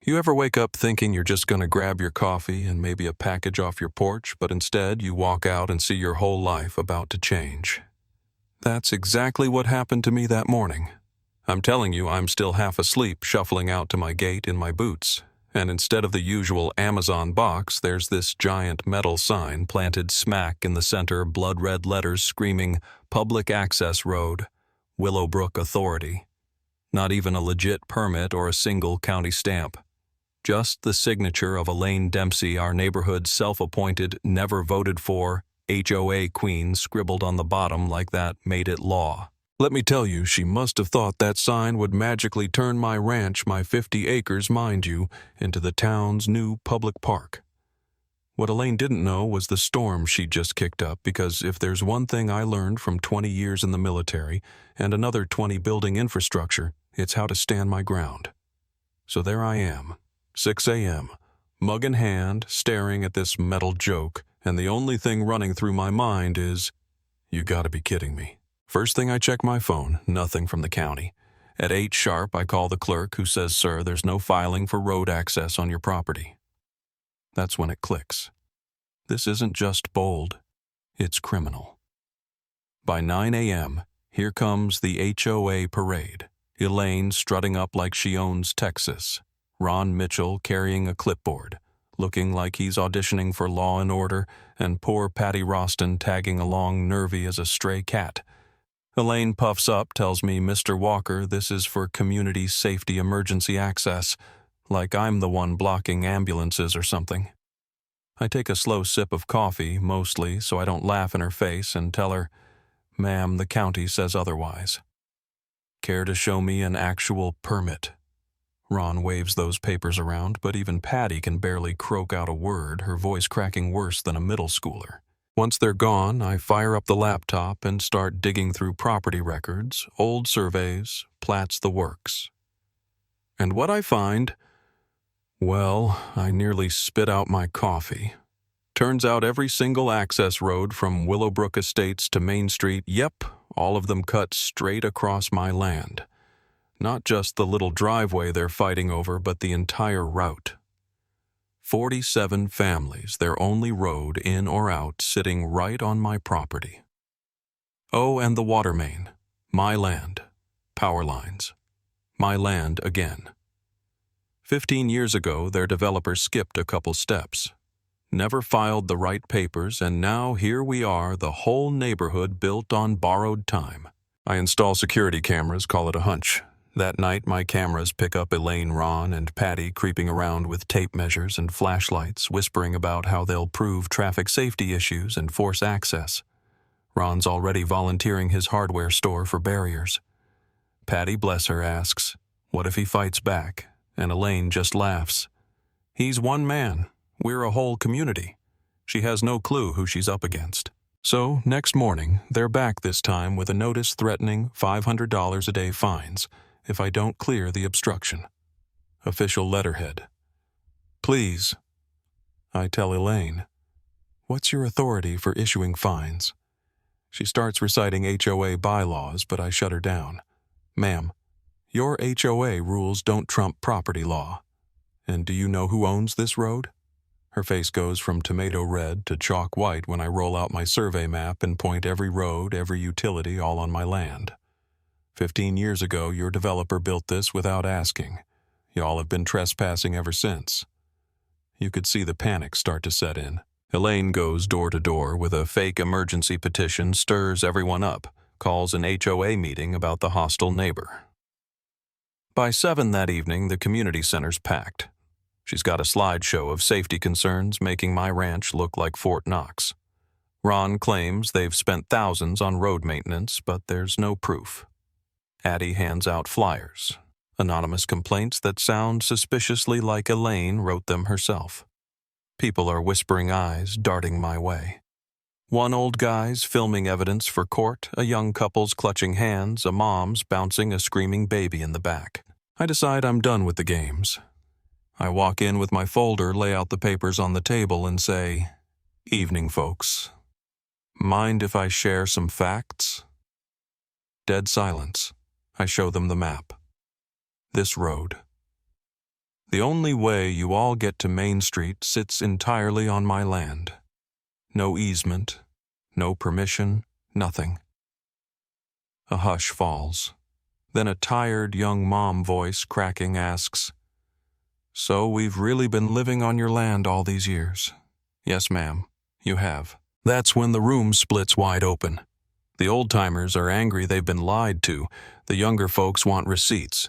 You ever wake up thinking you're just going to grab your coffee and maybe a package off your porch, but instead you walk out and see your whole life about to change? That's exactly what happened to me that morning. I'm telling you, I'm still half asleep, shuffling out to my gate in my boots, and instead of the usual Amazon box, there's this giant metal sign planted smack in the center, blood-red letters screaming, "Public Access Road, Willowbrook Authority." Not even a legit permit or a single county stamp. Just the signature of Elaine Dempsey, our neighborhood's self-appointed, never-voted-for HOA queen, scribbled on the bottom like that made it law. Let me tell you, she must have thought that sign would magically turn my ranch, my 50 acres, mind you, into the town's new public park. What Elaine didn't know was the storm she'd just kicked up, because if there's one thing I learned from 20 years in the military and another 20 building infrastructure, it's how to stand my ground. So there I am, 6 a.m., mug in hand, staring at this metal joke, and the only thing running through my mind is, you gotta be kidding me. First thing I check my phone, nothing from the county. At 8 sharp, I call the clerk, who says, "Sir, there's no filing for road access on your property." That's when it clicks. This isn't just bold, it's criminal. By 9 a.m., here comes the HOA parade. Elaine strutting up like she owns Texas. Ron Mitchell carrying a clipboard, looking like he's auditioning for Law and Order, and poor Patty Roston tagging along nervy as a stray cat. Elaine puffs up, tells me, "Mr. Walker, this is for community safety emergency access," like I'm the one blocking ambulances or something. I take a slow sip of coffee, mostly so I don't laugh in her face, and tell her, "Ma'am, the county says otherwise." Care to show me an actual permit? Ron waves those papers around, but even Patty can barely croak out a word, her voice cracking worse than a middle schooler. Once they're gone, I fire up the laptop and start digging through property records, old surveys, plats, the works. And what I find, well, I nearly spit out my coffee. Turns out every single access road from Willowbrook Estates to Main Street, yep, all of them cut straight across my land. Not just the little driveway they're fighting over, but the entire route. 47 families, their only road in or out, sitting right on my property. Oh, and the water main. My land. Power lines. My land again. 15 years ago, their developer skipped a couple steps. Never filed the right papers, and now here we are, the whole neighborhood built on borrowed time. I install security cameras, call it a hunch. That night, my cameras pick up Elaine, Ron, and Patty creeping around with tape measures and flashlights, whispering about how they'll prove traffic safety issues and force access. Ron's already volunteering his hardware store for barriers. Patty, bless her, asks, "What if he fights back?" And Elaine just laughs. He's one man. We're a whole community. She has no clue who she's up against. So, next morning, they're back this time with a notice threatening $500 a day fines if I don't clear the obstruction. Official letterhead. "Please," I tell Elaine, "what's your authority for issuing fines?" She starts reciting HOA bylaws, but I shut her down. "Ma'am, your HOA rules don't trump property law. And do you know who owns this road?" Her face goes from tomato red to chalk white when I roll out my survey map and point every road, every utility, all on my land. 15 years ago, your developer built this without asking. Y'all have been trespassing ever since. You could see the panic start to set in. Elaine goes door to door with a fake emergency petition, stirs everyone up, calls an HOA meeting about the hostile neighbor. By 7 that evening, the community center's packed. She's got a slideshow of safety concerns, making my ranch look like Fort Knox. Ron claims they've spent thousands on road maintenance, but there's no proof. Addie hands out flyers, anonymous complaints that sound suspiciously like Elaine wrote them herself. People are whispering eyes darting my way. One old guy's filming evidence for court, a young couple's clutching hands, a mom's bouncing a screaming baby in the back. I decide I'm done with the games. I walk in with my folder, lay out the papers on the table, and say, "Evening, folks. Mind if I share some facts?" Dead silence. I show them the map. This road. The only way you all get to Main Street sits entirely on my land. No easement, no permission, nothing. A hush falls. Then a tired young mom voice cracking asks, "So we've really been living on your land all these years?" "Yes, ma'am, you have." That's when the room splits wide open. The old-timers are angry they've been lied to. The younger folks want receipts.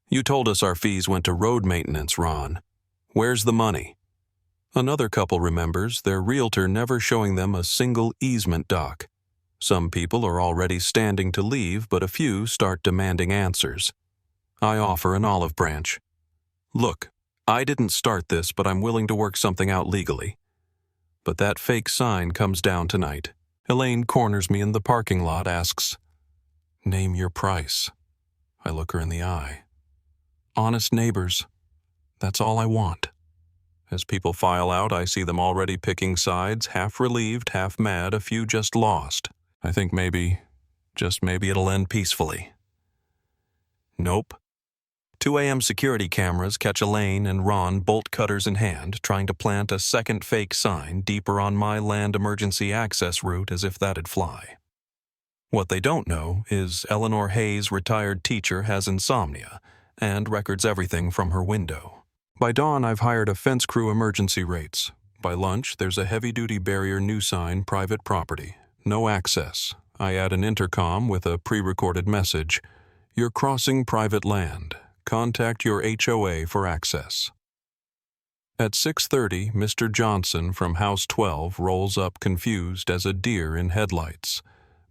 "You told us our fees went to road maintenance, Ron. Where's the money?" Another couple remembers their realtor never showing them a single easement doc. Some people are already standing to leave, but a few start demanding answers. I offer an olive branch. "Look, I didn't start this, but I'm willing to work something out legally." But that fake sign comes down tonight. Elaine corners me in the parking lot, asks, "Name your price." I look her in the eye. Honest neighbors. That's all I want. As people file out, I see them already picking sides, half relieved, half mad, a few just lost. I think maybe, just maybe it'll end peacefully. Nope. 2 a.m. security cameras catch Elaine and Ron bolt cutters in hand, trying to plant a second fake sign deeper on my land emergency access route as if that'd fly. What they don't know is Eleanor Hayes' retired teacher has insomnia and records everything from her window. By dawn, I've hired a fence crew emergency rates. By lunch, there's a heavy-duty barrier new sign, private property. No access. I add an intercom with a pre-recorded message. "You're crossing private land. Contact your HOA for access." At 6:30, Mr. Johnson from House 12 rolls up confused as a deer in headlights.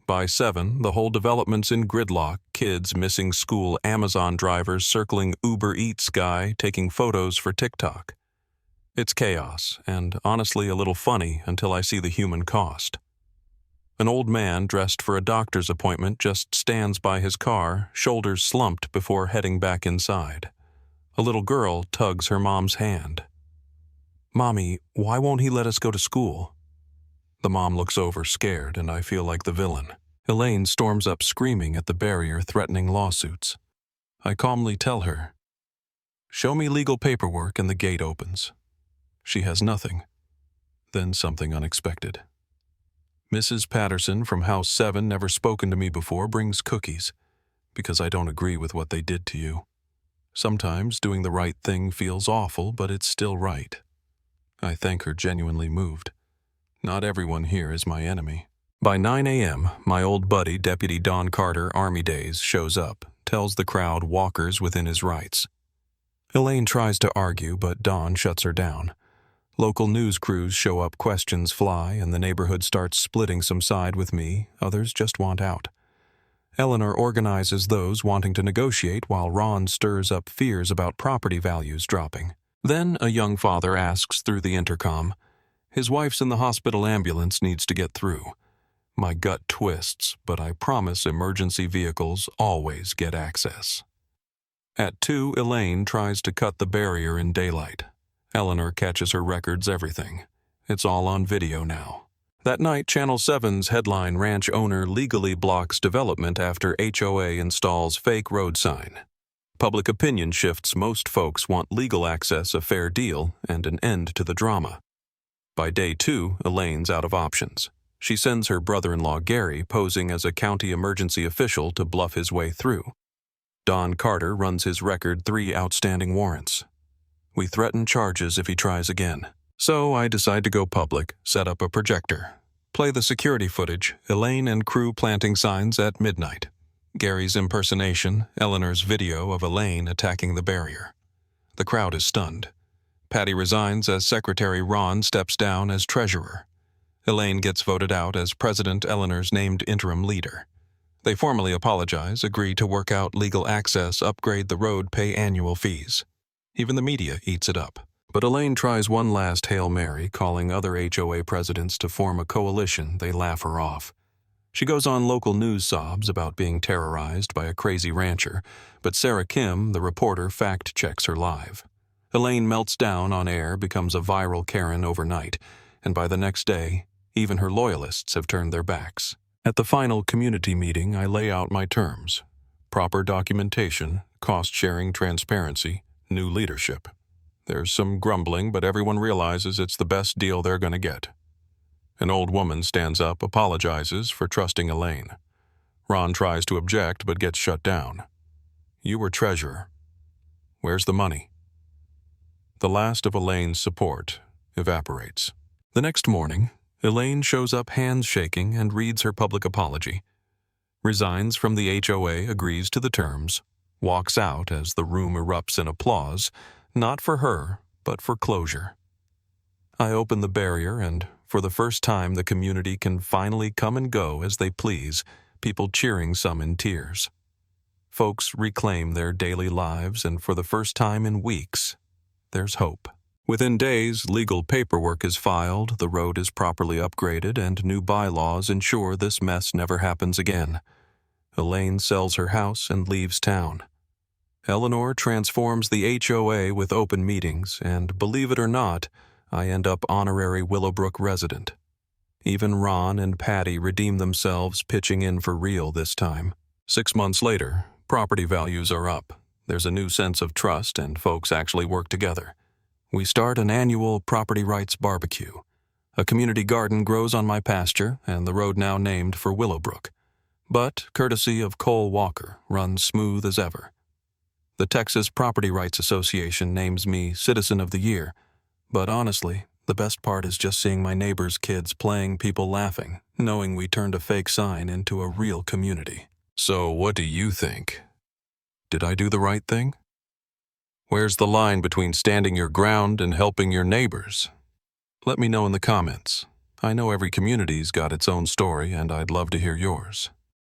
By 7, the whole development's in gridlock, kids missing school, Amazon drivers circling Uber Eats guy taking photos for TikTok. It's chaos, and honestly a little funny until I see the human cost. An old man dressed for a doctor's appointment just stands by his car, shoulders slumped before heading back inside. A little girl tugs her mom's hand. "Mommy, why won't he let us go to school?" The mom looks over scared, and I feel like the villain. Elaine storms up screaming at the barrier, threatening lawsuits. I calmly tell her, "Show me legal paperwork," and the gate opens. She has nothing. Then something unexpected. Mrs. Patterson from House 7, never spoken to me before, brings cookies, because I don't agree with what they did to you. Sometimes doing the right thing feels awful, but it's still right. I thank her, genuinely moved. Not everyone here is my enemy. By 9 a.m., my old buddy, Deputy Don Carter, Army Days, shows up, tells the crowd Walker's within his rights. Elaine tries to argue, but Don shuts her down. Local news crews show up, questions fly, and the neighborhood starts splitting. Some side with me, others just want out. Eleanor organizes those wanting to negotiate while Ron stirs up fears about property values dropping. Then a young father asks through the intercom, his wife's in the hospital, ambulance needs to get through. My gut twists, but I promise emergency vehicles always get access. At 2, Elaine tries to cut the barrier in daylight. Eleanor catches her, records everything. It's all on video now. That night, Channel 7's headline, "Ranch Owner Legally Blocks Development After HOA Installs Fake Road Sign." Public opinion shifts. Most folks want legal access, a fair deal, and an end to the drama. By day 2, Elaine's out of options. She sends her brother-in-law Gary, posing as a county emergency official, to bluff his way through. Don Carter runs his record, 3 outstanding warrants. We threaten charges if he tries again. So I decide to go public, set up a projector. Play the security footage, Elaine and crew planting signs at midnight. Gary's impersonation, Eleanor's video of Elaine attacking the barrier. The crowd is stunned. Patty resigns as secretary, Ron steps down as treasurer. Elaine gets voted out as president, Eleanor's named interim leader. They formally apologize, agree to work out legal access, upgrade the road, pay annual fees. Even the media eats it up. But Elaine tries one last Hail Mary, calling other HOA presidents to form a coalition. They laugh her off. She goes on local news sobs about being terrorized by a crazy rancher, but Sarah Kim, the reporter, fact-checks her live. Elaine melts down on air, becomes a viral Karen overnight, and by the next day, even her loyalists have turned their backs. At the final community meeting, I lay out my terms. Proper documentation, cost-sharing, transparency, new leadership. There's some grumbling, but everyone realizes it's the best deal they're going to get. An old woman stands up, apologizes for trusting Elaine. Ron tries to object, but gets shut down. You were treasurer. Where's the money? The last of Elaine's support evaporates. The next morning, Elaine shows up hands shaking and reads her public apology. Resigns from the HOA, agrees to the terms, walks out as the room erupts in applause, not for her, but for closure. I open the barrier and, for the first time, the community can finally come and go as they please, people cheering, some in tears. Folks reclaim their daily lives, and for the first time in weeks, there's hope. Within days, legal paperwork is filed, the road is properly upgraded, and new bylaws ensure this mess never happens again. Elaine sells her house and leaves town. Eleanor transforms the HOA with open meetings, and believe it or not, I end up honorary Willowbrook resident. Even Ron and Patty redeem themselves, pitching in for real this time. 6 months later, property values are up. There's a new sense of trust, and folks actually work together. We start an annual property rights barbecue. A community garden grows on my pasture, and the road now named for Willowbrook. But, courtesy of Cole Walker, runs smooth as ever. The Texas Property Rights Association names me Citizen of the Year, but honestly, the best part is just seeing my neighbors' kids playing, people laughing, knowing we turned a fake sign into a real community. So what do you think? Did I do the right thing? Where's the line between standing your ground and helping your neighbors? Let me know in the comments. I know every community's got its own story, and I'd love to hear yours.